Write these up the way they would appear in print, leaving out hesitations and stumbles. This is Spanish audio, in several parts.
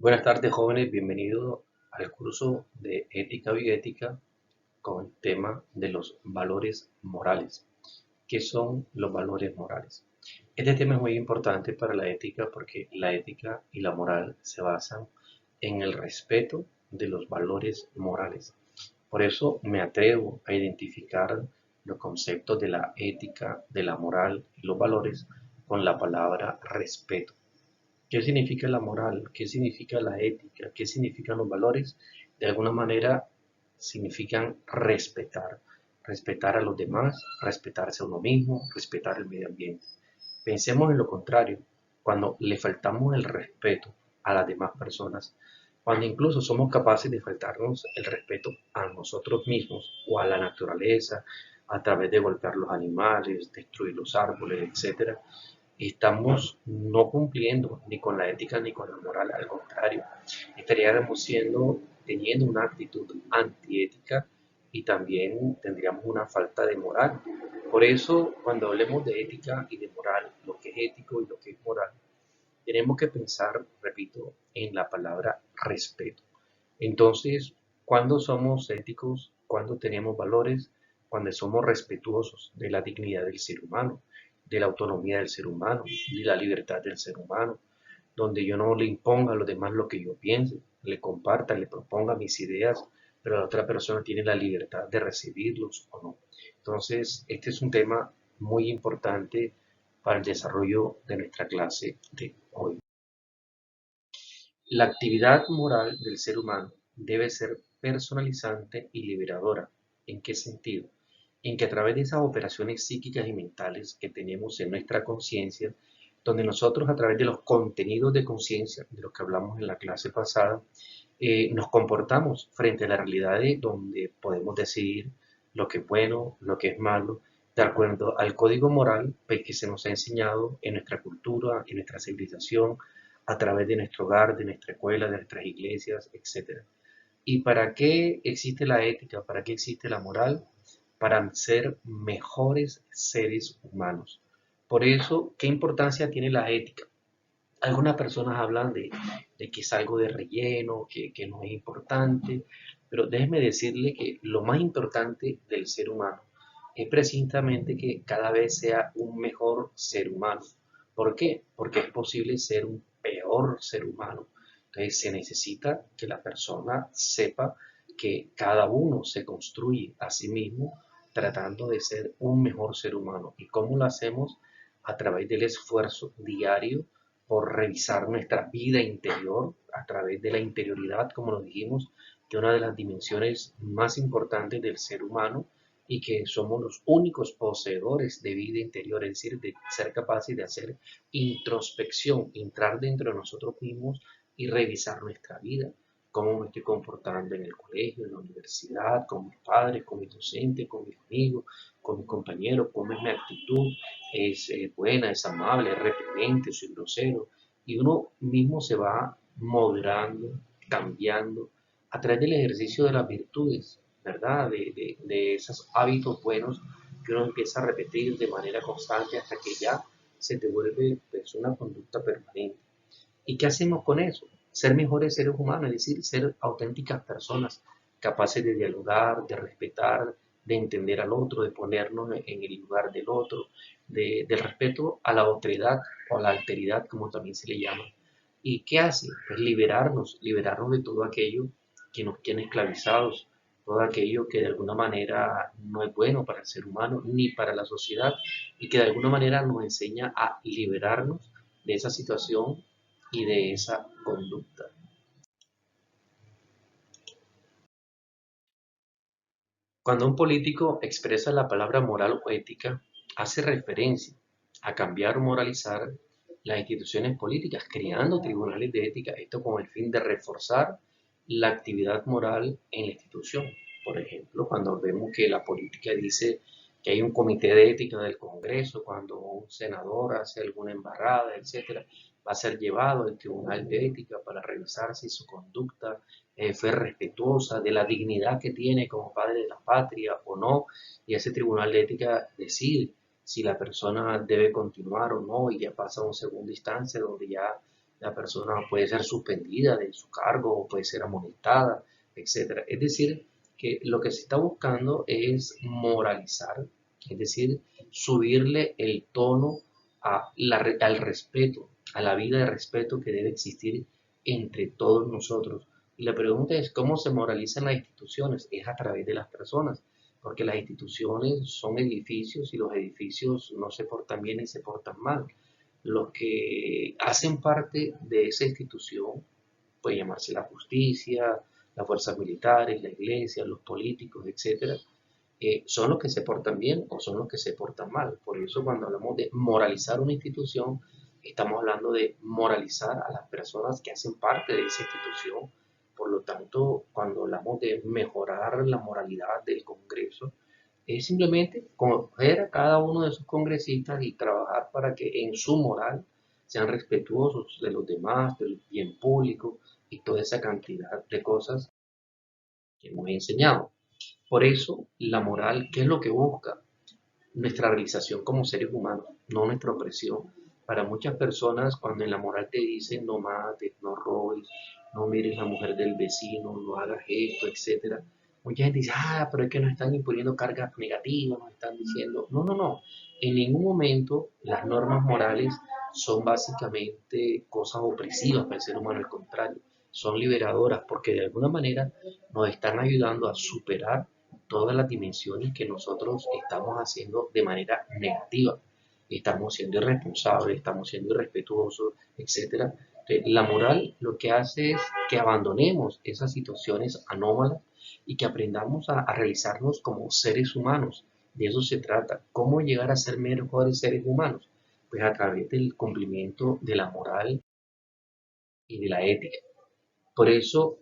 Buenas tardes, jóvenes. Bienvenidos al curso de Ética Bioética con el tema de los valores morales. ¿Qué son los valores morales? Este tema es muy importante para la ética porque la ética y la moral se basan en el respeto de los valores morales. Por eso me atrevo a identificar los conceptos de la ética, de la moral y los valores con la palabra respeto. ¿Qué significa la moral? ¿Qué significa la ética? ¿Qué significan los valores? De alguna manera significan respetar. Respetar a los demás, respetarse a uno mismo, respetar el medio ambiente. Pensemos en lo contrario, cuando le faltamos el respeto a las demás personas, cuando incluso somos capaces de faltarnos el respeto a nosotros mismos o a la naturaleza, a través de golpear los animales, destruir los árboles, etcétera, estamos no cumpliendo ni con la ética ni con la moral, al contrario, estaríamos teniendo una actitud antiética y también tendríamos una falta de moral. Por eso, cuando hablemos de ética y de moral, lo que es ético y lo que es moral, tenemos que pensar, repito, en la palabra respeto. Entonces, cuando somos éticos, cuando tenemos valores, cuando somos respetuosos de la dignidad del ser humano, de la autonomía del ser humano, de la libertad del ser humano, donde yo no le imponga a los demás lo que yo piense, le comparta, le proponga mis ideas, pero la otra persona tiene la libertad de recibirlos o no. Entonces, este es un tema muy importante para el desarrollo de nuestra clase de hoy. La actividad moral del ser humano debe ser personalizante y liberadora. ¿En qué sentido? En que a través de esas operaciones psíquicas y mentales que tenemos en nuestra conciencia, donde nosotros a través de los contenidos de conciencia, de los que hablamos en la clase pasada, nos comportamos frente a la realidad donde podemos decidir lo que es bueno, lo que es malo, de acuerdo al código moral pues, que se nos ha enseñado en nuestra cultura, en nuestra civilización, a través de nuestro hogar, de nuestra escuela, de nuestras iglesias, etc. ¿Y para qué existe la ética? ¿Para qué existe la moral? Para ser mejores seres humanos. Por eso, ¿qué importancia tiene la ética? Algunas personas hablan de que es algo de relleno, que no es importante, pero déjeme decirle que lo más importante del ser humano es precisamente que cada vez sea un mejor ser humano. ¿Por qué? Porque es posible ser un peor ser humano. Entonces se necesita que la persona sepa que cada uno se construye a sí mismo tratando de ser un mejor ser humano. ¿Y cómo lo hacemos? A través del esfuerzo diario por revisar nuestra vida interior a través de la interioridad, como lo dijimos, que es una de las dimensiones más importantes del ser humano y que somos los únicos poseedores de vida interior, es decir, de ser capaces de hacer introspección, entrar dentro de nosotros mismos y revisar nuestra vida, cómo me estoy comportando en el colegio, en la universidad, con mis padres, con mis docentes, con mis amigos, con mis compañeros, cómo es mi actitud, es buena, es amable, es repelente, soy grosero, y uno mismo se va moderando, cambiando, a través del ejercicio de las virtudes, ¿verdad? De esos hábitos buenos que uno empieza a repetir de manera constante hasta que ya se te vuelve pues, una conducta permanente. ¿Y qué hacemos con eso? Ser mejores seres humanos, es decir, ser auténticas personas capaces de dialogar, de respetar, de entender al otro, de ponernos en el lugar del otro, del respeto a la otredad o a la alteridad, como también se le llama. ¿Y qué hace? Pues liberarnos de todo aquello que nos tiene esclavizados, todo aquello que de alguna manera no es bueno para el ser humano ni para la sociedad y que de alguna manera nos enseña a liberarnos de esa situación y de esa conducta. Cuando un político expresa la palabra moral o ética, hace referencia a cambiar o moralizar las instituciones políticas, creando tribunales de ética, esto con el fin de reforzar la actividad moral en la institución. Por ejemplo, cuando vemos que la política dice que hay un comité de ética del Congreso, cuando un senador hace alguna embarrada, etcétera, va a ser llevado al tribunal de ética para revisar si su conducta fue respetuosa de la dignidad que tiene como padre de la patria o no, y ese tribunal de ética decide si la persona debe continuar o no, y ya pasa a una segunda instancia donde ya la persona puede ser suspendida de su cargo o puede ser amonestada, etcétera. Es decir, que lo que se está buscando es moralizar, es decir, subirle el tono al respeto, a la vida de respeto que debe existir entre todos nosotros. Y la pregunta es, ¿cómo se moralizan las instituciones? Es a través de las personas, porque las instituciones son edificios y los edificios no se portan bien ni se portan mal. Los que hacen parte de esa institución, puede llamarse la justicia, las fuerzas militares, la iglesia, los políticos, etcétera, son los que se portan bien o son los que se portan mal. Por eso cuando hablamos de moralizar una institución, estamos hablando de moralizar a las personas que hacen parte de esa institución. Por lo tanto, cuando hablamos de mejorar la moralidad del Congreso, es simplemente coger a cada uno de sus congresistas y trabajar para que en su moral sean respetuosos de los demás, del bien público y toda esa cantidad de cosas que hemos enseñado. Por eso, la moral, ¿qué es lo que busca? Nuestra realización como seres humanos, no nuestra opresión. Para muchas personas, cuando en la moral te dicen no mates, no robes, no mires a la mujer del vecino, no hagas esto, etcétera, mucha gente dice, pero es que nos están imponiendo cargas negativas, nos están diciendo, no, no, no. En ningún momento las normas morales son básicamente cosas opresivas para el ser humano, al contrario, son liberadoras porque de alguna manera nos están ayudando a superar todas las dimensiones que nosotros estamos haciendo de manera negativa. Estamos siendo irresponsables, estamos siendo irrespetuosos, etcétera. La moral lo que hace es que abandonemos esas situaciones anómalas y que aprendamos a realizarnos como seres humanos. De eso se trata. ¿Cómo llegar a ser mejores seres humanos? Pues a través del cumplimiento de la moral y de la ética. Por eso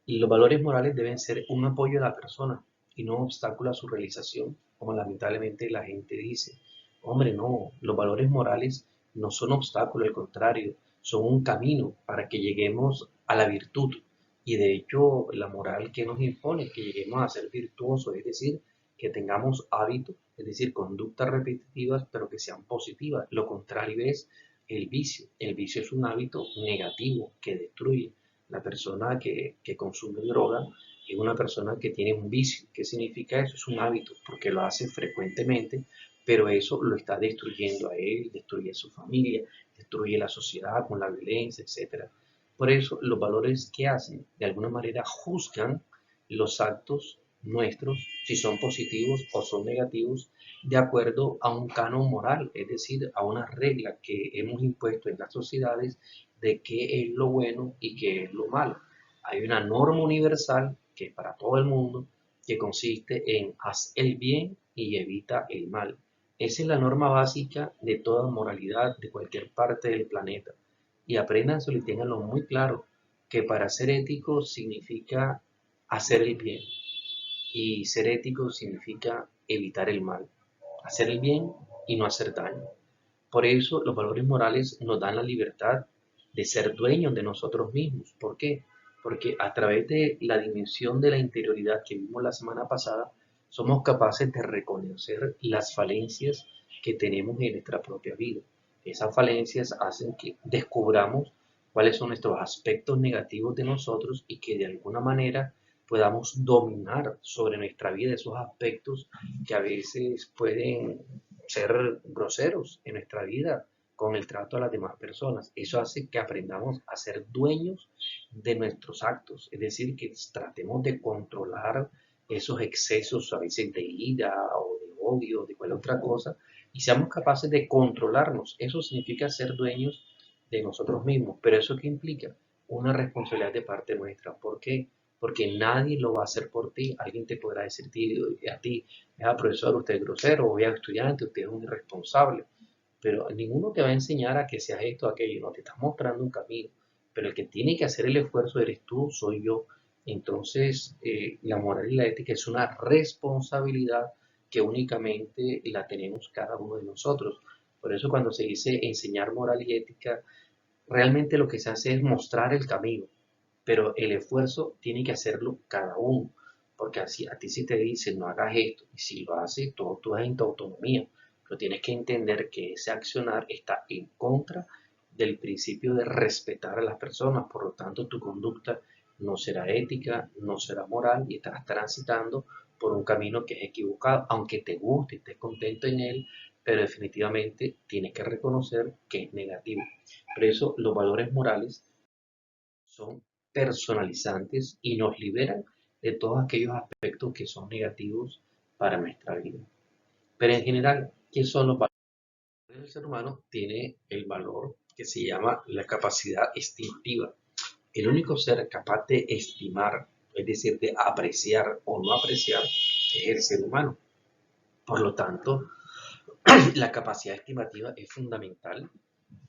los valores morales deben ser un apoyo a la persona y no un obstáculo a su realización, como lamentablemente la gente dice. Hombre, no, los valores morales no son obstáculos, al contrario, son un camino para que lleguemos a la virtud. Y de hecho, la moral que nos impone que lleguemos a ser virtuosos, es decir, que tengamos hábitos, es decir, conductas repetitivas, pero que sean positivas. Lo contrario es el vicio. El vicio es un hábito negativo que destruye. La persona que consume droga es una persona que tiene un vicio. ¿Qué significa eso? Es un hábito, porque lo hace frecuentemente, pero eso lo está destruyendo a él, destruye a su familia, destruye la sociedad con la violencia, etcétera. Por eso los valores que hacen, de alguna manera juzgan los actos nuestros, si son positivos o son negativos, de acuerdo a un canon moral, es decir, a una regla que hemos impuesto en las sociedades de qué es lo bueno y qué es lo malo. Hay una norma universal que es para todo el mundo, que consiste en haz el bien y evita el mal. Esa es la norma básica de toda moralidad de cualquier parte del planeta. Y apréndanselo y ténganlo muy claro, que para ser ético significa hacer el bien y ser ético significa evitar el mal, hacer el bien y no hacer daño. Por eso los valores morales nos dan la libertad de ser dueños de nosotros mismos. ¿Por qué? Porque a través de la dimensión de la interioridad que vimos la semana pasada, somos capaces de reconocer las falencias que tenemos en nuestra propia vida. Esas falencias hacen que descubramos cuáles son nuestros aspectos negativos de nosotros y que de alguna manera podamos dominar sobre nuestra vida esos aspectos que a veces pueden ser groseros en nuestra vida con el trato a las demás personas. Eso hace que aprendamos a ser dueños de nuestros actos, es decir, que tratemos de controlar esos excesos a veces de ira o de odio, de cualquier otra cosa, y seamos capaces de controlarnos. Eso significa ser dueños de nosotros mismos, pero ¿eso qué implica? Una responsabilidad de parte nuestra. ¿Por qué? Porque nadie lo va a hacer por ti. Alguien te podrá decir a ti, profesor, usted es grosero, o estudiante, usted es un irresponsable, pero ninguno te va a enseñar a que seas esto o aquello, no, te estás mostrando un camino, pero el que tiene que hacer el esfuerzo eres tú, soy yo. Entonces, la moral y la ética es una responsabilidad que únicamente la tenemos cada uno de nosotros. Por eso cuando se dice enseñar moral y ética, realmente lo que se hace es mostrar el camino, pero el esfuerzo tiene que hacerlo cada uno, porque así a ti si te dicen no hagas esto, y si lo haces, todo tú es en tu autonomía, pero tienes que entender que ese accionar está en contra del principio de respetar a las personas, por lo tanto tu conducta no será ética, no será moral y estarás transitando por un camino que es equivocado, aunque te guste, estés contento en él, pero definitivamente tienes que reconocer que es negativo. Por eso los valores morales son personalizantes y nos liberan de todos aquellos aspectos que son negativos para nuestra vida. Pero en general, ¿qué son los valores? El ser humano tiene el valor que se llama la capacidad estimativa. El único ser capaz de estimar, es decir, de apreciar o no apreciar, es el ser humano. Por lo tanto, la capacidad estimativa es fundamental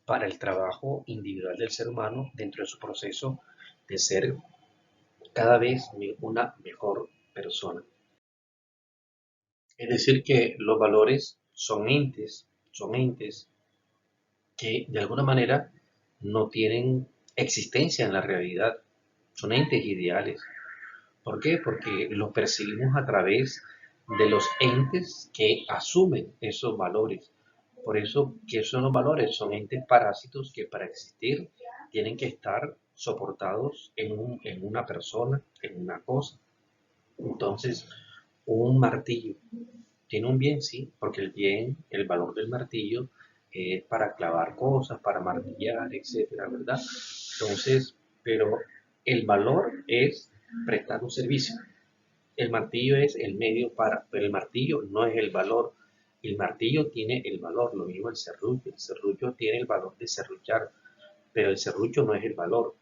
para el trabajo individual del ser humano dentro de su proceso de ser cada vez una mejor persona. Es decir, que los valores son entes que de alguna manera no tienen existencia en la realidad, son entes ideales. ¿Por qué? Porque los percibimos a través de los entes que asumen esos valores. Por eso, ¿qué son los valores? Son entes parásitos que para existir tienen que estar soportados en una persona, en una cosa. Entonces, un martillo tiene un bien, sí, porque el bien, el valor del martillo es para clavar cosas, para martillar, etcétera, ¿verdad? Entonces, pero el valor es prestar un servicio. El martillo es el medio para, pero el martillo no es el valor. El martillo tiene el valor, lo mismo el serrucho. El serrucho tiene el valor de serruchar, pero el serrucho no es el valor.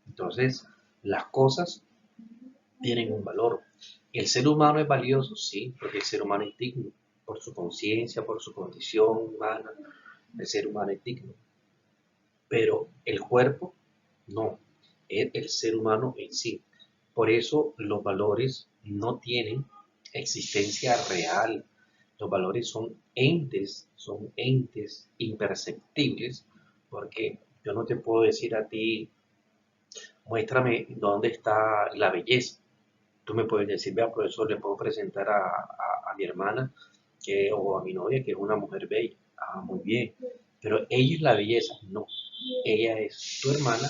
Entonces, las cosas tienen un valor. El ser humano es valioso, sí, porque el ser humano es digno, por su conciencia, por su condición humana, el ser humano es digno. Pero el cuerpo, no, es el ser humano en sí. Por eso los valores no tienen existencia real. Los valores son entes imperceptibles, porque yo no te puedo decir a ti, muéstrame dónde está la belleza. Tú me puedes decir, vea, profesor, le puedo presentar a mi hermana o a mi novia, que es una mujer bella. Ah, muy bien. Pero ella es la belleza. No, ella es tu hermana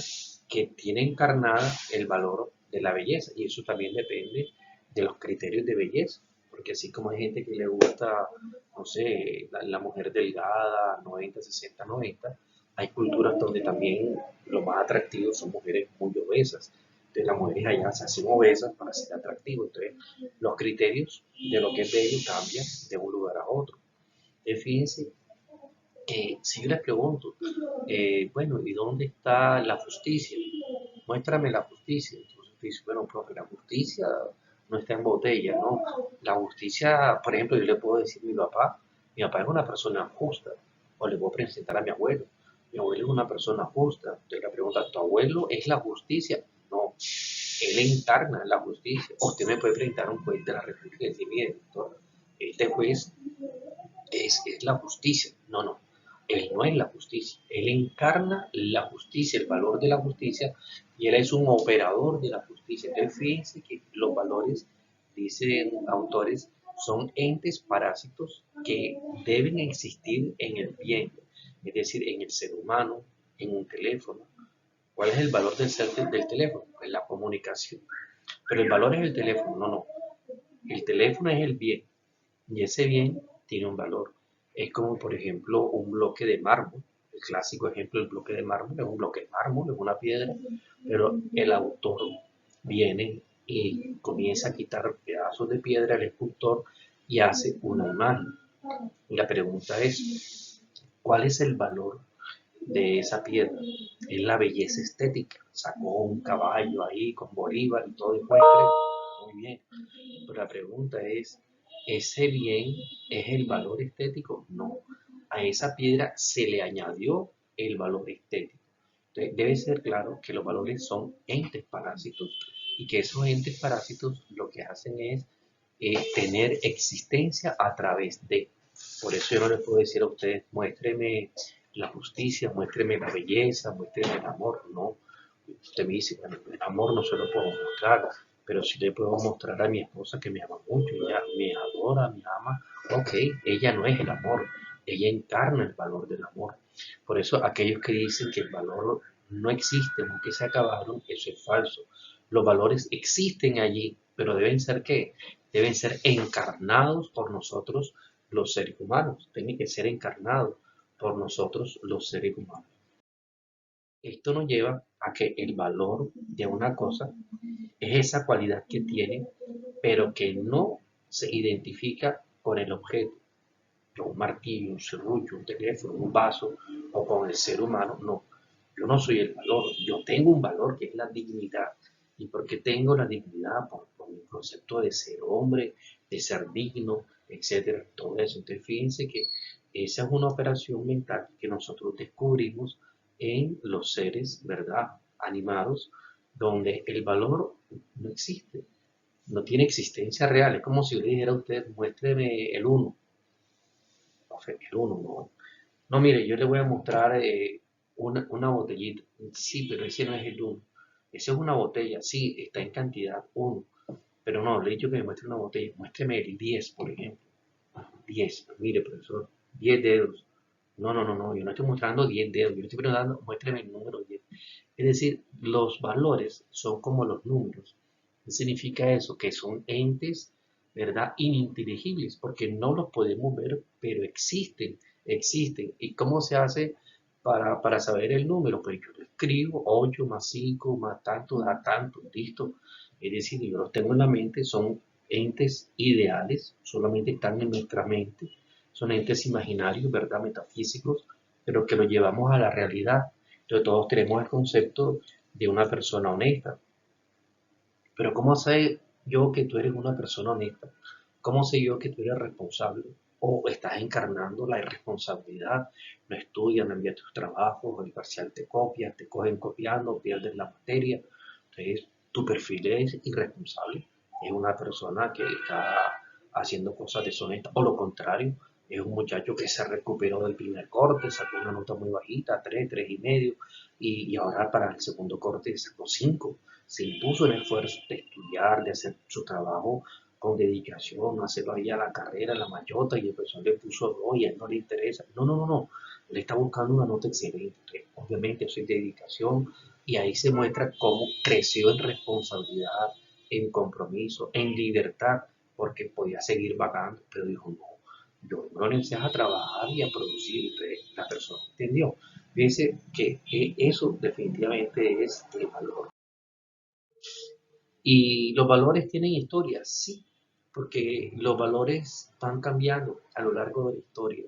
que tiene encarnada el valor de la belleza. Y eso también depende de los criterios de belleza. Porque así como hay gente que le gusta, no sé, la mujer delgada, 90, 60, 90, hay culturas donde también lo más atractivo son mujeres muy obesas. Entonces las mujeres allá se hacen obesas para ser atractivos. Entonces los criterios de lo que es bello cambian de un lugar a otro. Entonces fíjense que si yo les pregunto, bueno, ¿y dónde está la justicia? Muéstrame la justicia. Entonces tú dices, bueno, profe, la justicia no está en botella, ¿no? La justicia, por ejemplo, yo le puedo decir a mi papá es una persona justa, o le puedo presentar a mi abuelo es una persona justa. Entonces la pregunta, ¿tu abuelo es la justicia? No, él encarna la justicia. O usted me puede presentar un juez de la República y decir, mire, doctor, este juez es la justicia. No, no, él no es la justicia, él encarna la justicia, el valor de la justicia, y él es un operador de la justicia. Entonces fíjense que los valores, dicen autores, son entes parásitos que deben existir en el bien, es decir, en el ser humano, en un teléfono. ¿Cuál es el valor del teléfono? Pues la comunicación. Pero el valor es el teléfono, no, no. El teléfono es el bien, y ese bien tiene un valor. Es como, por ejemplo, un bloque de mármol. El clásico ejemplo del bloque de mármol es un bloque de mármol, es una piedra, pero el autor viene y comienza a quitar pedazos de piedra al escultor y hace una imagen. Y la pregunta es, ¿cuál es el valor de esa piedra? Es la belleza estética. Sacó un caballo ahí con Bolívar y todo el muestre. Muy bien. Pero la pregunta es, ¿ese bien es el valor estético? No. A esa piedra se le añadió el valor estético. Entonces, debe ser claro que los valores son entes parásitos y que esos entes parásitos lo que hacen es tener existencia a través de. Por eso yo no les puedo decir a ustedes, muéstreme la justicia, muéstreme la belleza, muéstreme el amor. No. Usted me dice, bueno, el amor no se lo puedo mostrar, pero sí le puedo mostrar a mi esposa que me ama mucho, ella me adora, me ama. Ok, ella no es el amor, ella encarna el valor del amor. Por eso aquellos que dicen que el valor no existe o que se acabaron, eso es falso. Los valores existen allí, pero deben ser ¿qué? Deben ser encarnados por nosotros los seres humanos. Tienen que ser encarnados por nosotros los seres humanos. Esto nos lleva a que el valor de una cosa es esa cualidad que tiene, pero que no se identifica con el objeto. Un martillo, un serrucho, un teléfono, un vaso o con el ser humano, no. Yo no soy el valor, yo tengo un valor que es la dignidad. ¿Y por qué tengo la dignidad? Por mi concepto de ser hombre, de ser digno, etcétera, todo eso. Entonces fíjense que esa es una operación mental que nosotros descubrimos en los seres, ¿verdad? Animados, donde el valor no existe, no tiene existencia real. Es como si yo le dijera a usted, muéstreme el uno, no sé, el uno, no. No, mire, yo le voy a mostrar una botellita. Sí, pero ese no es el uno. Esa es una botella, sí, está en cantidad uno. Pero no, le he dicho que me muestre una botella. Muéstreme el 10, por ejemplo. 10, mire, profesor, 10 dedos. No, no, no, no, yo no estoy mostrando 10 dedos, yo le estoy preguntando, muéstreme el número 10. Es decir, los valores son como los números. ¿Qué significa eso? Que son entes, ¿verdad? Ininteligibles, porque no los podemos ver, pero existen, existen. ¿Y cómo se hace para saber el número? Pues yo lo escribo, 8 más 5 más tanto da tanto, listo. Es decir, yo los tengo en la mente, son entes ideales, solamente están en nuestra mente, son entes imaginarios, ¿verdad? Metafísicos, pero que los llevamos a la realidad. Entonces todos tenemos el concepto de una persona honesta. Pero ¿cómo sé yo que tú eres una persona honesta? ¿Cómo sé yo que tú eres responsable? ¿O estás encarnando la irresponsabilidad? No estudias, no envías tus trabajos, el parcial te copias, te cogen copiando, pierdes la materia. Entonces, tu perfil es irresponsable. Es una persona que está haciendo cosas deshonestas. O lo contrario, es un muchacho que se recuperó del primer corte, sacó una nota muy bajita, 3, 3,5, y ahora para el segundo corte sacó 5. Se impuso el esfuerzo de estudiar, de hacer su trabajo con dedicación, hacerlo ahí a la carrera, a la mayota, y el profesor le puso 2 y a él no le interesa. No, no, no, no. Él está buscando una nota excelente. Obviamente eso es dedicación, y ahí se muestra cómo creció en responsabilidad, en compromiso, en libertad, porque podía seguir vagando, pero dijo, no, yo me lo enseñas a trabajar y a producir. Entonces, la persona entendió. Dice que eso definitivamente es el valor. Y los valores tienen historia, sí, porque los valores van cambiando a lo largo de la historia.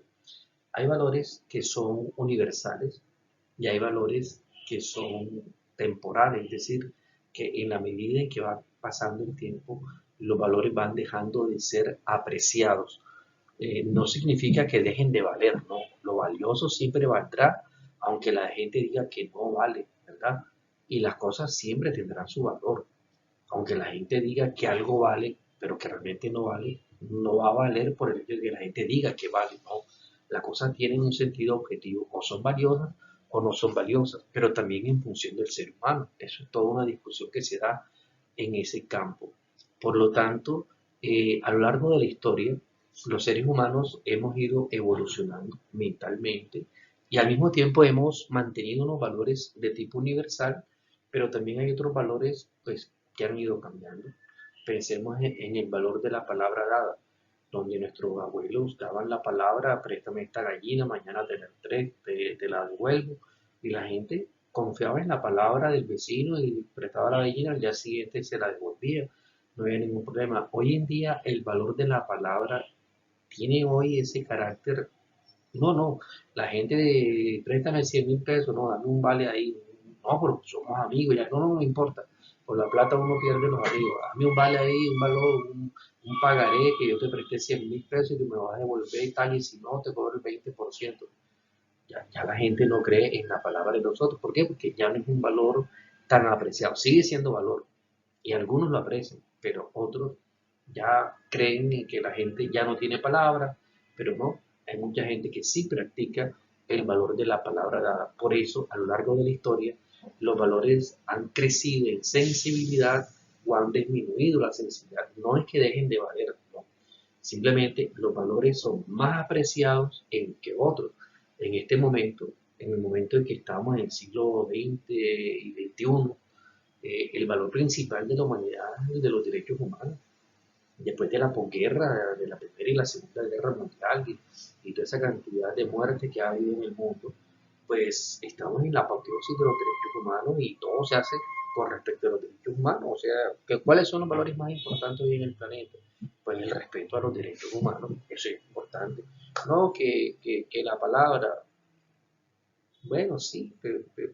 Hay valores que son universales y hay valores que son temporales, es decir, que en la medida en que va pasando el tiempo, los valores van dejando de ser apreciados. No significa que dejen de valer, no. Lo valioso siempre valdrá, aunque la gente diga que no vale, ¿verdad? Y las cosas siempre tendrán su valor. Aunque la gente diga que algo vale, pero que realmente no vale, no va a valer por el hecho de que la gente diga que vale, no. Las cosas tienen un sentido objetivo, o son valiosas o no son valiosas, pero también en función del ser humano. Eso es toda una discusión que se da en ese campo. Por lo tanto, a lo largo de la historia, los seres humanos hemos ido evolucionando mentalmente y al mismo tiempo hemos mantenido unos valores de tipo universal, pero también hay otros valores pues, que han ido cambiando. Pensemos en el valor de la palabra dada, donde nuestros abuelos daban la palabra, préstame esta gallina, mañana tener 3, te la devuelvo, y la gente confiaba en la palabra del vecino y prestaba la gallina, al día siguiente se la devolvía, no había ningún problema. Hoy en día el valor de la palabra tiene hoy ese carácter. No, no, la gente de préstame 100.000 pesos, no, dame un vale ahí, no, pero somos amigos, ya no, no me importa, por la plata uno pierde los amigos, dame un vale ahí, un valor, un pagaré que yo te presté 100.000 pesos y tú me vas a devolver y tal, y si no, te cobro el 20%. Ya la gente no cree en la palabra de nosotros, ¿por qué? Porque ya no es un valor tan apreciado, sigue siendo valor, y algunos lo aprecian, pero otros ya creen en que la gente ya no tiene palabra, pero no, hay mucha gente que sí practica el valor de la palabra dada. Por eso, a lo largo de la historia, los valores han crecido en sensibilidad o han disminuido la sensibilidad. No es que dejen de valer, no. Simplemente los valores son más apreciados en que otros. En este momento, en el momento en que estamos en el siglo XX y XXI, el valor principal de la humanidad es el de los derechos humanos. Después de la posguerra, de la Primera y la Segunda Guerra Mundial y toda esa cantidad de muerte que ha habido en el mundo, pues estamos en la apoteosis de los derechos humanos y todo se hace con respecto a los derechos humanos. O sea, ¿cuáles son los valores más importantes hoy en el planeta? Pues el respeto a los derechos humanos, eso es importante. No que la palabra, bueno, sí,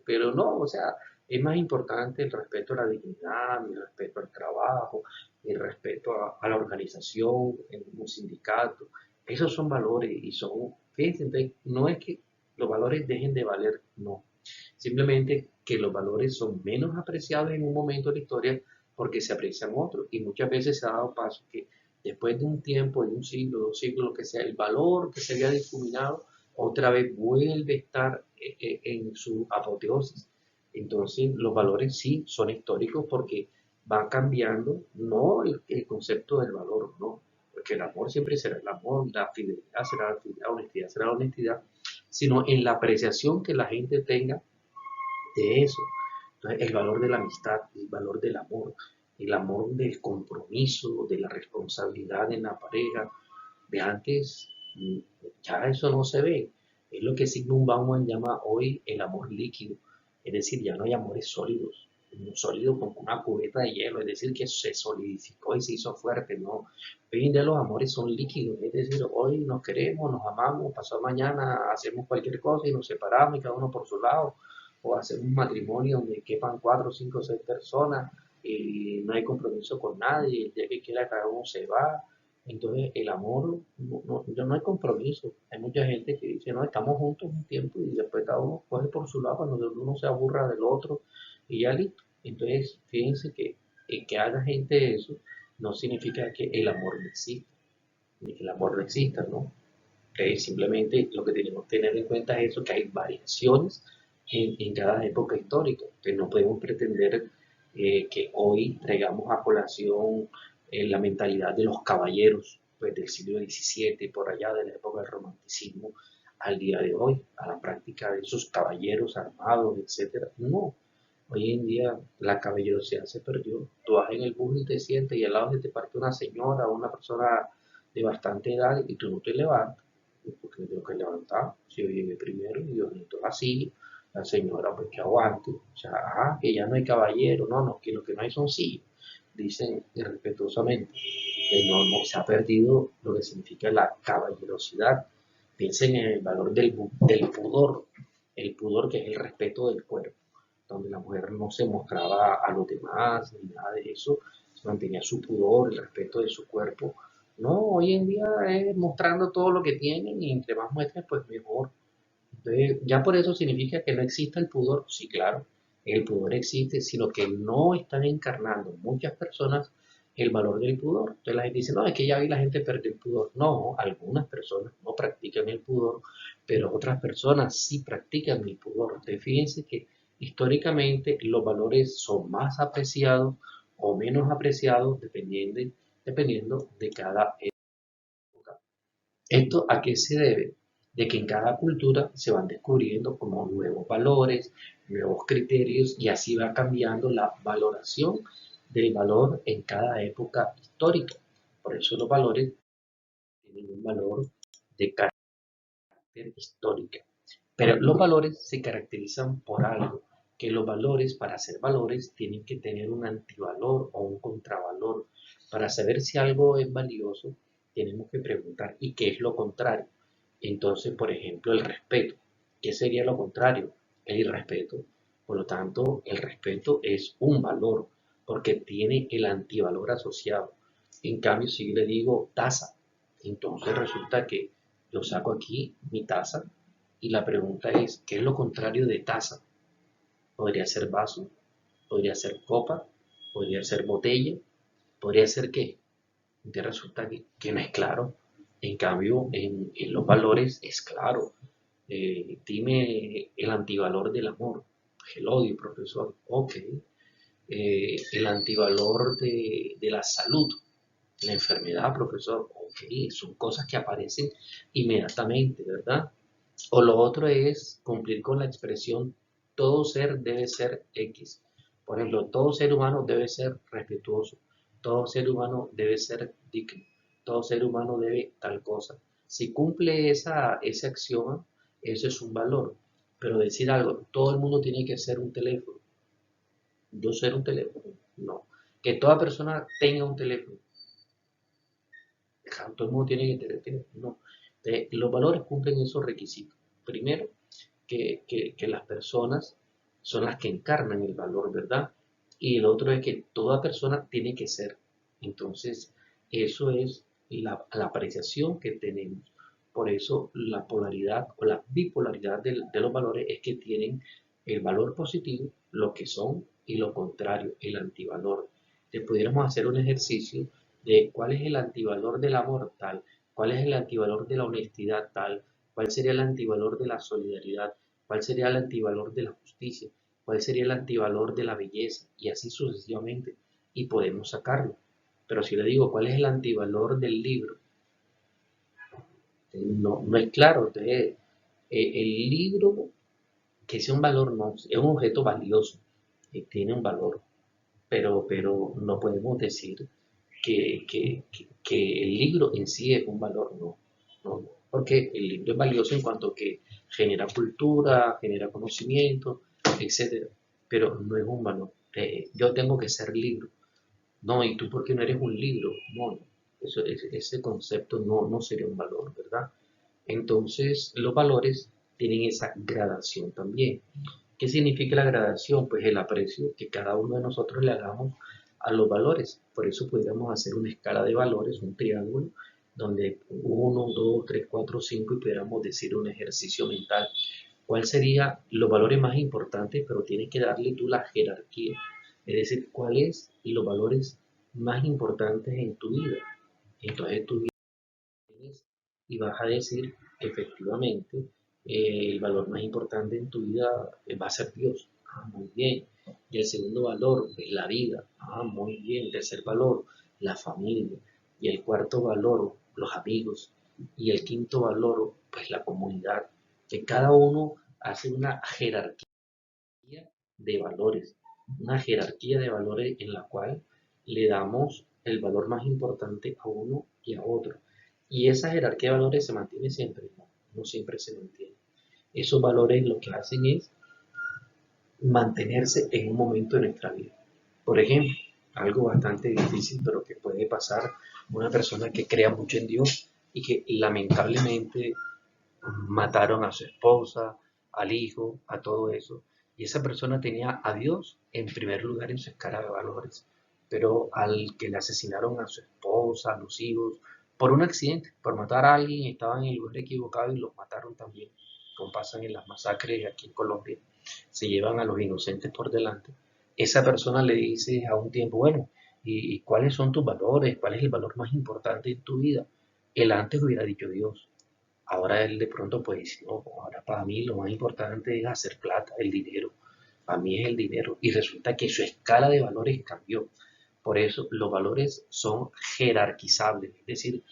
pero no, o sea, es más importante el respeto a la dignidad, el respeto al trabajo, el respeto a la organización, en un sindicato. Esos son valores y son, fíjense, entonces, no es que los valores dejen de valer, no. Simplemente que los valores son menos apreciados en un momento de la historia porque se aprecian otros. Y muchas veces se ha dado paso que después de un tiempo, de un siglo, dos siglos, lo que sea, el valor que se había difuminado otra vez vuelve a estar en su apoteosis. Entonces, los valores sí son históricos porque va cambiando, no el concepto del valor, no, porque el amor siempre será el amor, la fidelidad será la fidelidad, la honestidad será la honestidad, sino en la apreciación que la gente tenga de eso. Entonces, el valor de la amistad, el valor del amor, el amor del compromiso, de la responsabilidad en la pareja, de antes, ya eso no se ve. Es lo que Sigmund Bauman llama hoy el amor líquido. Es decir, ya no hay amores sólidos. Un sólido como una cubeta de hielo, es decir, que se solidificó y se hizo fuerte, no. Hoy en día los amores son líquidos, es decir, hoy nos queremos, nos amamos, pasado mañana hacemos cualquier cosa y nos separamos y cada uno por su lado, o hacemos un matrimonio donde quepan cuatro, cinco, seis personas y no hay compromiso con nadie, el día que quiera cada uno se va. Entonces, el amor, ya no hay compromiso. Hay mucha gente que dice, no, estamos juntos un tiempo y después cada uno coge por su lado cuando uno se aburra del otro y ya listo. Entonces, fíjense que el que haga gente eso no significa que el amor no exista, ni que el amor no exista, ¿no? Simplemente lo que tenemos que tener en cuenta es eso, que hay variaciones en cada época histórica. Entonces, no podemos pretender que hoy traigamos a colación la mentalidad de los caballeros pues, del siglo XVII, por allá de la época del romanticismo, al día de hoy, a la práctica de esos caballeros armados, etcétera. No, hoy en día la caballerosidad se perdió. Tú vas en el bus y te sientes y al lado se te parte una señora o una persona de bastante edad y tú no te levantas porque me tengo que levantar. Si yo llegué primero y yo necesito la silla, la señora pues que aguante. O sea, que ya no hay caballero, no, no, que lo que no hay son sillas, dicen irrespetuosamente. No se ha perdido lo que significa la caballerosidad. Piensen en el valor del pudor, el pudor que es el respeto del cuerpo, donde la mujer no se mostraba a los demás ni nada de eso, mantenía su pudor, el respeto de su cuerpo. No, hoy en día es mostrando todo lo que tienen y entre más muestren, pues mejor. Entonces, ya por eso significa que no exista el pudor. Sí, claro, el pudor existe, sino que no están encarnando muchas personas el valor del pudor. Entonces la gente dice, no, es que ya vi la gente perdió el pudor. No, algunas personas no practican el pudor, pero otras personas sí practican el pudor. Entonces fíjense que históricamente los valores son más apreciados o menos apreciados dependiendo de cada época. ¿Esto a qué se debe? De que en cada cultura se van descubriendo como nuevos valores, nuevos criterios y así va cambiando la valoración del valor en cada época histórica. Por eso los valores tienen un valor de carácter histórico. Pero los valores se caracterizan por algo, que los valores, para ser valores, tienen que tener un antivalor o un contravalor. Para saber si algo es valioso, tenemos que preguntar, ¿y qué es lo contrario? Entonces, por ejemplo, el respeto. ¿Qué sería lo contrario? El irrespeto. Por lo tanto, el respeto es un valor, porque tiene el antivalor asociado. En cambio, si yo le digo taza, entonces resulta que yo saco aquí mi taza y la pregunta es, ¿qué es lo contrario de taza? Podría ser vaso, podría ser copa, podría ser botella, podría ser qué. Entonces resulta que no es claro. En cambio, en los valores es claro. Dime el antivalor del amor. El odio, profesor. Ok. El antivalor de la salud. La enfermedad, profesor. Ok. Son cosas que aparecen inmediatamente, ¿verdad? O lo otro es cumplir con la expresión todo ser debe ser X. Por ejemplo, todo ser humano debe ser respetuoso, todo ser humano debe ser digno, todo ser humano debe tal cosa. Si cumple ese axioma, eso es un valor. Pero decir algo, todo el mundo tiene que ser un teléfono, yo ser un teléfono, no. Que toda persona tenga un teléfono, todo el mundo tiene que tener teléfono, no. Los valores cumplen esos requisitos. Primero, que las personas son las que encarnan el valor, ¿verdad? Y el otro es que toda persona tiene que ser. Entonces, eso es la apreciación que tenemos. Por eso la polaridad o la bipolaridad de los valores es que tienen el valor positivo, lo que son, y lo contrario, el antivalor. Te pudiéramos hacer un ejercicio de cuál es el antivalor del amor tal, cuál es el antivalor de la honestidad tal, cuál sería el antivalor de la solidaridad, cuál sería el antivalor de la justicia, cuál sería el antivalor de la belleza, y así sucesivamente, y podemos sacarlo. Pero si le digo cuál es el antivalor del libro, no es claro. Entonces, el libro, que sea un valor, no, es un objeto valioso, tiene un valor, pero no podemos decir que el libro en sí es un valor, no, no, porque el libro es valioso en cuanto que genera cultura, genera conocimiento, etcétera, pero no es un valor. Yo tengo que ser libro, no, y tú porque no eres un libro, no, ese concepto no sería un valor, ¿verdad? Entonces, los valores tienen esa gradación también. ¿Qué significa la gradación? Pues el aprecio que cada uno de nosotros le hagamos a los valores. Por eso podríamos hacer una escala de valores, un triángulo, donde 1, 2, 3, 4, 5 y pudiéramos decir un ejercicio mental. ¿Cuál serían los valores más importantes? Pero tienes que darle tú la jerarquía. Es decir, ¿cuáles los valores más importantes en tu vida? Entonces tú vienes y vas a decir que efectivamente el valor más importante en tu vida va a ser Dios. Ah, muy bien. Y el segundo valor es la vida. Ah, muy bien. El tercer valor, la familia. Y el cuarto valor, los amigos. Y el quinto valor, pues la comunidad. Que cada uno hace una jerarquía de valores. Una jerarquía de valores en la cual le damos el valor más importante a uno y a otro. Y esa jerarquía de valores se mantiene siempre, no siempre se mantiene. Esos valores lo que hacen es mantenerse en un momento de nuestra vida. Por ejemplo, algo bastante difícil, pero que puede pasar una persona que crea mucho en Dios y que lamentablemente mataron a su esposa, al hijo, a todo eso. Y esa persona tenía a Dios en primer lugar en su escala de valores. Pero al que le asesinaron a su esposa, a los hijos, por un accidente, por matar a alguien, estaban en el lugar equivocado y los mataron también, como pasan en las masacres aquí en Colombia. Se llevan a los inocentes por delante. Esa persona le dice a un tiempo, bueno, ¿y cuáles son tus valores? ¿Cuál es el valor más importante en tu vida? Él antes hubiera dicho Dios. Ahora él de pronto pues dice, no, ahora para mí lo más importante es hacer plata, el dinero. Para mí es el dinero. Y resulta que su escala de valores cambió. Por eso los valores son jerarquizables. Es decir,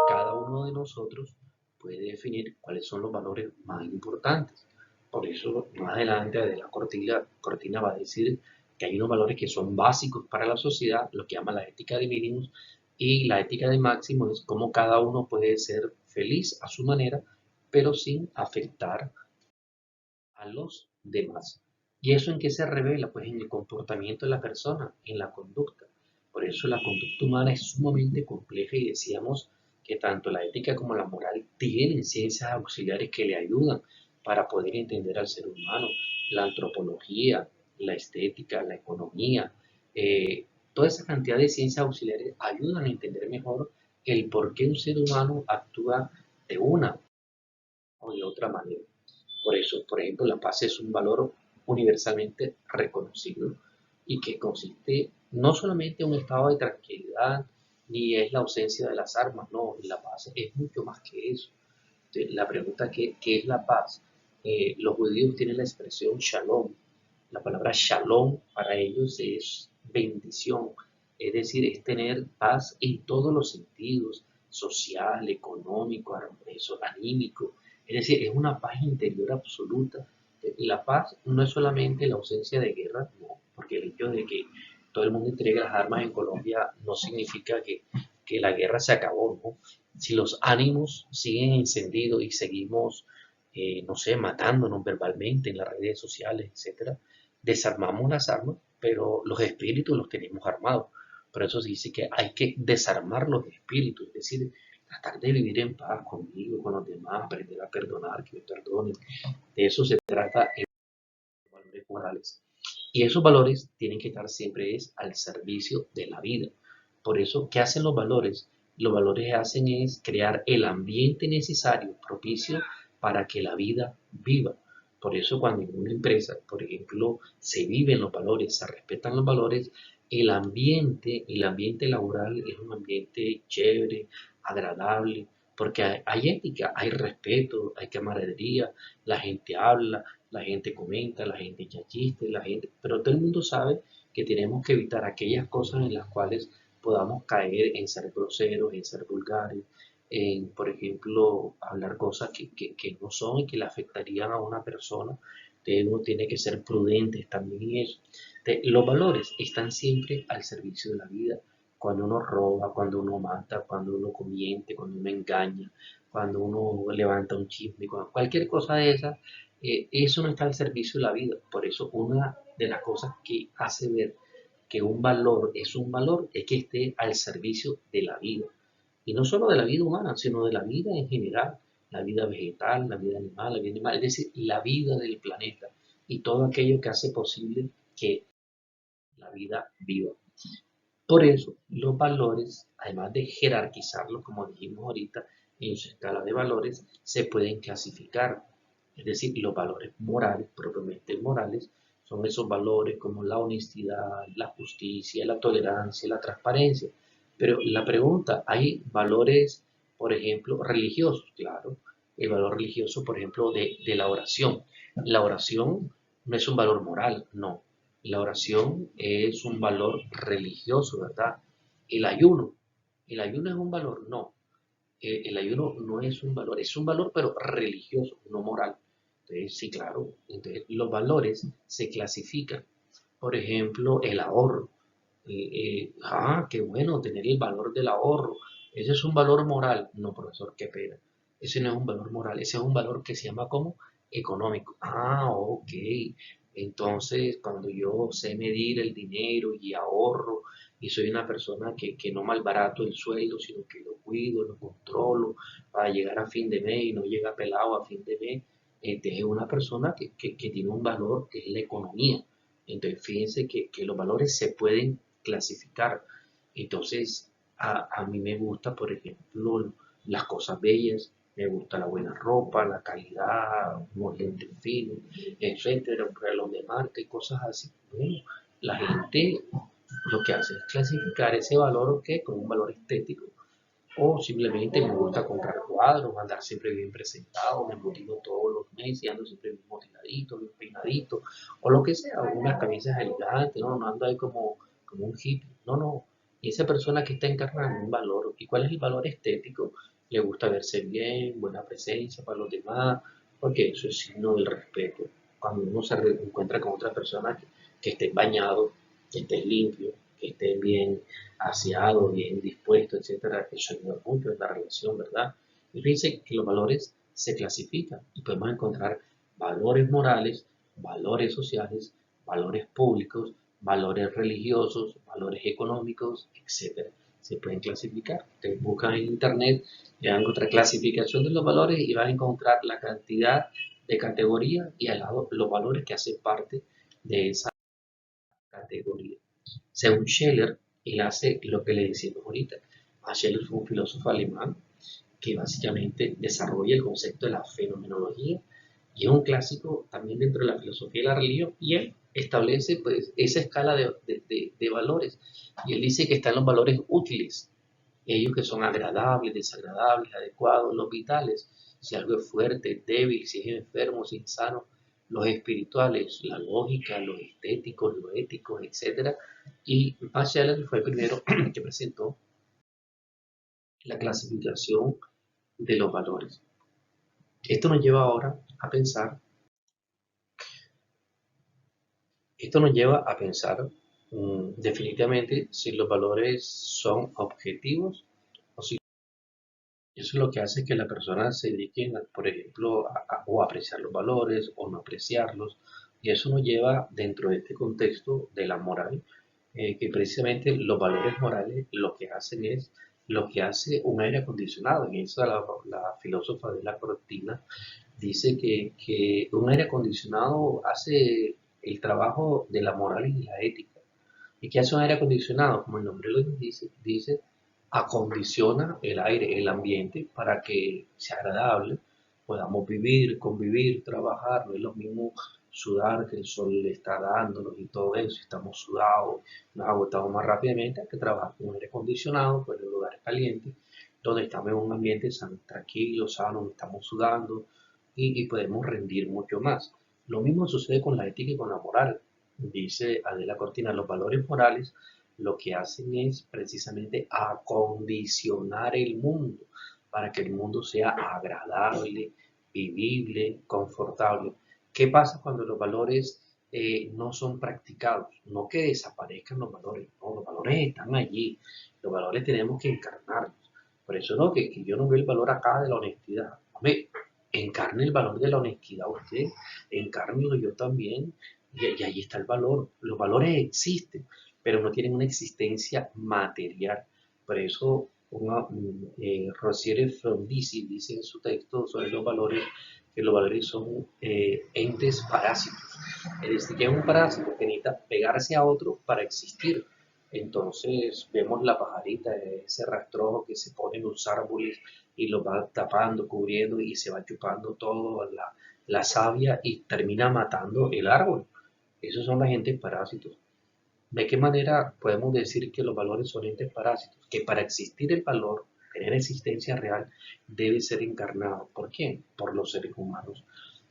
cada uno de nosotros puede definir cuáles son los valores más importantes. Por eso más adelante de la cortina va a decir que hay unos valores que son básicos para la sociedad, lo que llama la ética de mínimos, y la ética de máximo es cómo cada uno puede ser feliz a su manera, pero sin afectar a los demás. ¿Y eso en qué se revela? Pues en el comportamiento de la persona, en la conducta. Por eso la conducta humana es sumamente compleja y decíamos que tanto la ética como la moral tienen ciencias auxiliares que le ayudan para poder entender al ser humano. La antropología, la estética, la economía, toda esa cantidad de ciencias auxiliares ayudan a entender mejor el por qué un ser humano actúa de una o de otra manera. Por eso, por ejemplo, la paz es un valor universalmente reconocido y que consiste no solamente en un estado de tranquilidad, ni es la ausencia de las armas, no, la paz es mucho más que eso. Entonces, la pregunta ¿qué es la paz? Los judíos tienen la expresión shalom. La palabra shalom para ellos es bendición, es decir, es tener paz en todos los sentidos, social, económico, eso, anímico, Es decir, es una paz interior absoluta. La paz no es solamente la ausencia de guerra, no, porque el hecho de que todo el mundo entregue las armas en Colombia no significa que la guerra se acabó, ¿no? Si los ánimos siguen encendidos y seguimos, no sé, matándonos verbalmente en las redes sociales, etcétera, desarmamos las armas, pero los espíritus los tenemos armados. Por eso se dice que hay que desarmar los espíritus, es decir, tratar de vivir en paz conmigo, con los demás, aprender a perdonar, que me perdonen. De eso se trata en los valores morales. Y esos valores tienen que estar siempre es al servicio de la vida. Por eso, ¿qué hacen los valores? Los valores hacen es crear el ambiente necesario, propicio para que la vida viva. Por eso cuando en una empresa, por ejemplo, se viven los valores, se respetan los valores, el ambiente laboral es un ambiente chévere, agradable, porque hay ética, hay respeto, hay camaradería, la gente habla, la gente comenta, la gente echa chistes, la gente, pero todo el mundo sabe que tenemos que evitar aquellas cosas en las cuales podamos caer en ser groseros, en ser vulgares, en, por ejemplo, hablar cosas que no son y que le afectarían a una persona. Entonces uno tiene que ser prudente también en eso. Entonces, los valores están siempre al servicio de la vida. Cuando uno roba, cuando uno mata, cuando uno miente, cuando uno engaña, cuando uno levanta un chisme, cualquier cosa de esas, eso no está al servicio de la vida. Por eso una de las cosas que hace ver que un valor es un valor es que esté al servicio de la vida. Y no solo de la vida humana, sino de la vida en general, la vida vegetal, la vida animal, es decir, la vida del planeta y todo aquello que hace posible que la vida viva. Por eso, los valores, además de jerarquizarlos, como dijimos ahorita, en su escala de valores, se pueden clasificar. Es decir, los valores morales, propiamente morales, son esos valores como la honestidad, la justicia, la tolerancia, la transparencia. Pero la pregunta, ¿hay valores, por ejemplo, religiosos? Claro, el valor religioso, por ejemplo, de la oración. La oración no es un valor moral, no. La oración es un valor religioso, ¿verdad? El ayuno, el ayuno es un valor, no. El ayuno no es un valor pero religioso, no moral. Entonces, sí, claro. Entonces, los valores se clasifican. Por ejemplo, el ahorro. Qué bueno tener el valor del ahorro. Ese es un valor moral. No, profesor, qué pena. Ese no es un valor moral, ese es un valor que se llama como económico. Ok. Entonces, cuando yo sé medir el dinero y ahorro y soy una persona que no malbarato el sueldo, sino que lo cuido, lo controlo para llegar a fin de mes y no llega pelado a fin de mes, es una persona que tiene un valor que es la economía. Entonces, fíjense que los valores se pueden clasificar. Entonces, a mí me gusta, por ejemplo, las cosas bellas, me gusta la buena ropa, la calidad, unos lentes finos, etcétera, un reloj de marca y cosas así. Bueno, la gente lo que hace es clasificar ese valor ¿qué? Como un valor estético. O simplemente me gusta comprar cuadros, andar siempre bien presentado, me motivo todos los meses y ando siempre bien motivadito, bien peinadito, o lo que sea, unas camisas elegantes, no ando ahí como un hippie, no. Y esa persona que está encarnando un valor, ¿y cuál es el valor estético? Le gusta verse bien, buena presencia para los demás, porque eso es signo del respeto. Cuando uno se encuentra con otra persona que esté bañado, que esté limpio, que esté bien aseado, bien dispuesto, etcétera, eso ayuda mucho en la relación, ¿verdad? Y fíjense que los valores se clasifican y podemos encontrar valores morales, valores sociales, valores públicos, valores religiosos, valores económicos, etcétera. Se pueden clasificar. Te buscan en internet, le dan otra clasificación de los valores y van a encontrar la cantidad de categorías y al lado los valores que hacen parte de esa categoría. Según Scheller, él hace lo que le decimos ahorita. Scheller fue un filósofo alemán que básicamente desarrolla el concepto de la fenomenología y es un clásico también dentro de la filosofía y la religión y él establece pues esa escala de valores y él dice que están los valores útiles, ellos que son agradables, desagradables, adecuados, los vitales, si algo es fuerte, débil, si es enfermo, si es sano, los espirituales, la lógica, los estéticos, los éticos, etcétera. Y Bachelor fue el primero que presentó la clasificación de los valores. Esto nos lleva ahora a pensar, esto nos lleva a pensar definitivamente si los valores son objetivos o si eso es lo que hace que la persona se dedique, por ejemplo, o a apreciar los valores o no apreciarlos. Y eso nos lleva dentro de este contexto de la moral, que precisamente los valores morales lo que hacen es lo que hace un aire acondicionado. En eso la filósofa de la cortina dice que un aire acondicionado hace el trabajo de la moral y la ética. ¿Y qué hace un aire acondicionado? Como el nombre lo dice, acondiciona el aire, el ambiente, para que sea agradable, podamos vivir, convivir, trabajar. No es lo mismo sudar que el sol le está dándonos y todo eso. Si estamos sudados, nos agotamos más rápidamente que trabajar con un aire acondicionado, pues en lugares calientes, donde estamos en un ambiente tranquilo, sano, no estamos sudando y podemos rendir mucho más. Lo mismo sucede con la ética y con la moral. Dice Adela Cortina, los valores morales lo que hacen es precisamente acondicionar el mundo para que el mundo sea agradable, vivible, confortable. ¿Qué pasa cuando los valores no son practicados? No que desaparezcan los valores, no, los valores están allí, los valores tenemos que encarnarlos. Por eso no, que yo no veo el valor acá de la honestidad. Hombre, encarne el valor de la honestidad usted, encárnelo yo también, y ahí está el valor. Los valores existen, pero no tienen una existencia material. Por eso Rosiere Frondizi dice en su texto sobre los valores que los valores son entes parásitos. Es decir, que es un parásito que necesita pegarse a otro para existir. Entonces vemos la pajarita, ese rastrojo que se pone en los árboles y lo va tapando, cubriendo y se va chupando toda la savia y termina matando el árbol. Esos son los entes parásitos. ¿De qué manera podemos decir que los valores son entes parásitos? Que para existir el valor, tener existencia real, debe ser encarnado. ¿Por quién? Por los seres humanos.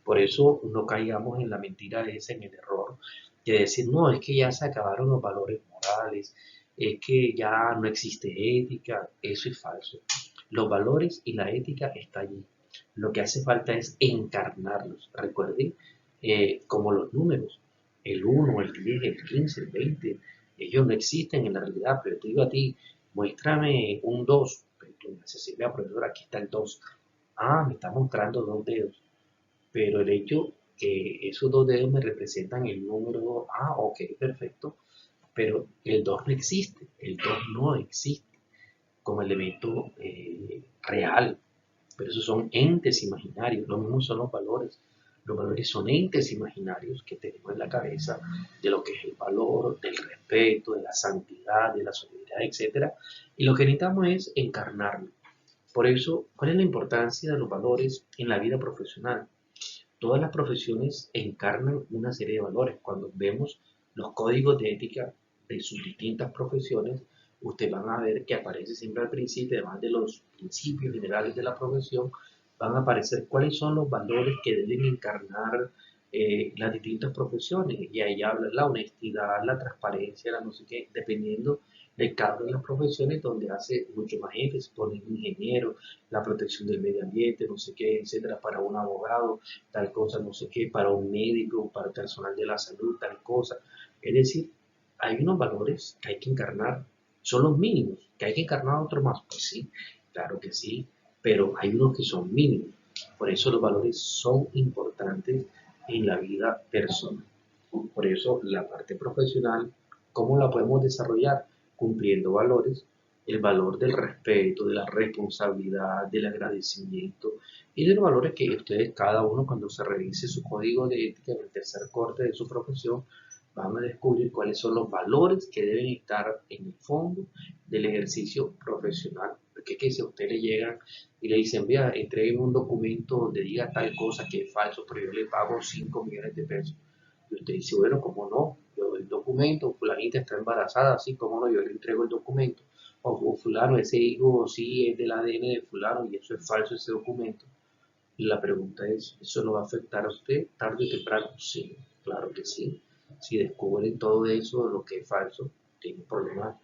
Por eso no caigamos en la mentira esa, en el error de decir, no, es que ya se acabaron los valores morales, es que ya no existe ética. Eso es falso. Los valores y la ética están allí. Lo que hace falta es encarnarlos. Recuerden, como los números, el 1, el 10, el 15, el 20, ellos no existen en la realidad, pero te digo a ti, muéstrame un 2. Pero tú me dices, Silvia, profesor, aquí está el 2. Ah, me está mostrando dos dedos, pero el hecho que esos dos dedos me representan el número, ah, ok, perfecto, pero el 2 no existe, el 2 no existe como elemento real, pero esos son entes imaginarios, lo mismo son los valores. Los valores son entes imaginarios que tenemos en la cabeza de lo que es el valor, del respeto, de la santidad, de la solidaridad, etc. Y lo que necesitamos es encarnarlo. Por eso, ¿cuál es la importancia de los valores en la vida profesional? Todas las profesiones encarnan una serie de valores. Cuando vemos los códigos de ética de sus distintas profesiones, ustedes van a ver que aparece siempre al principio, además de los principios generales de la profesión, van a aparecer cuáles son los valores que deben encarnar las distintas profesiones. Y ahí habla la honestidad, la transparencia, la no sé qué, dependiendo de cada una de las profesiones donde hace mucho más énfasis, pone un ingeniero, la protección del medio ambiente, no sé qué, etcétera, para un abogado, tal cosa, no sé qué, para un médico, para el personal de la salud, tal cosa. Es decir, hay unos valores que hay que encarnar, son los mínimos, que hay que encarnar otro más, pues sí, claro que sí, pero hay unos que son mínimos. Por eso los valores son importantes en la vida personal. Por eso la parte profesional, ¿cómo la podemos desarrollar? Cumpliendo valores, el valor del respeto, de la responsabilidad, del agradecimiento y de los valores que ustedes, cada uno, cuando se revise su código de ética en el tercer corte de su profesión, van a descubrir cuáles son los valores que deben estar en el fondo del ejercicio profesional. Porque es que si a usted le llegan y le dicen, vea, entregue un documento donde diga tal cosa que es falso, pero yo le pago 5 millones de pesos. Y usted dice, bueno, ¿cómo no? Yo el documento, fulanita está embarazada, así como no, yo le entrego el documento. O fulano, ese hijo sí es del ADN de fulano y eso es falso ese documento. Y la pregunta es, ¿eso lo va a afectar a usted tarde o temprano? Sí, claro que sí. Si descubren todo eso, lo que es falso, tienen problemas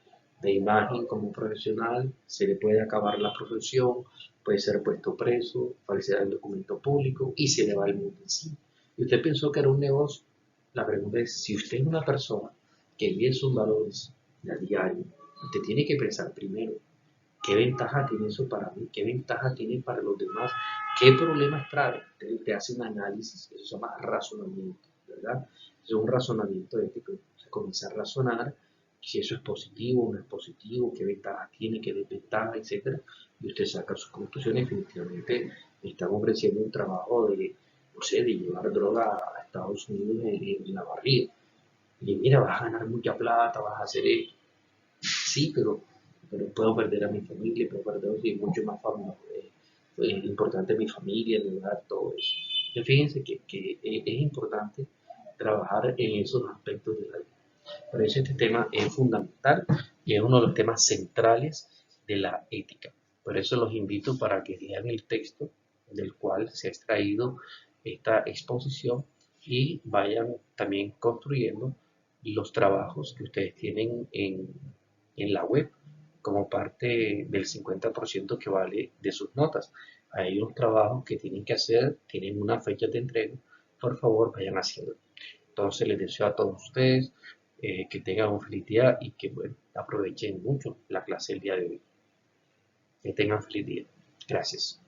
de imagen como profesional, se le puede acabar la profesión, puede ser puesto preso, falsedad del documento público y se le va el mundo encima. Y usted pensó que era un negocio. La pregunta es, si usted es una persona que vive sus valores a diario, usted tiene que pensar primero, ¿qué ventaja tiene eso para mí? ¿Qué ventaja tiene para los demás? ¿Qué problemas trae? Usted hace un análisis, eso se llama razonamiento, ¿verdad? Es un razonamiento ético. Se comienza a razonar si eso es positivo o no es positivo, qué ventaja tiene, qué desventaja, etcétera. Y usted saca sus conclusiones. Definitivamente estamos ofreciendo un trabajo de, no sé, de llevar droga a Estados Unidos en la barriga. Y mira, vas a ganar mucha plata, vas a hacer esto. Sí, pero puedo perder a mi familia, puedo perder y mucho más familia. Es importante mi familia, mi hogar, todo eso. Entonces, fíjense que es importante trabajar en esos aspectos de la vida. Por eso este tema es fundamental y es uno de los temas centrales de la ética. Por eso los invito para que lean el texto del cual se ha extraído esta exposición y vayan también construyendo los trabajos que ustedes tienen en la web como parte del 50% que vale de sus notas. Hay unos trabajos que tienen que hacer, tienen una fecha de entrega, por favor vayan haciendo. Entonces les deseo a todos ustedes que tengan un feliz día y que bueno, aprovechen mucho la clase el día de hoy. Que tengan feliz día. Gracias.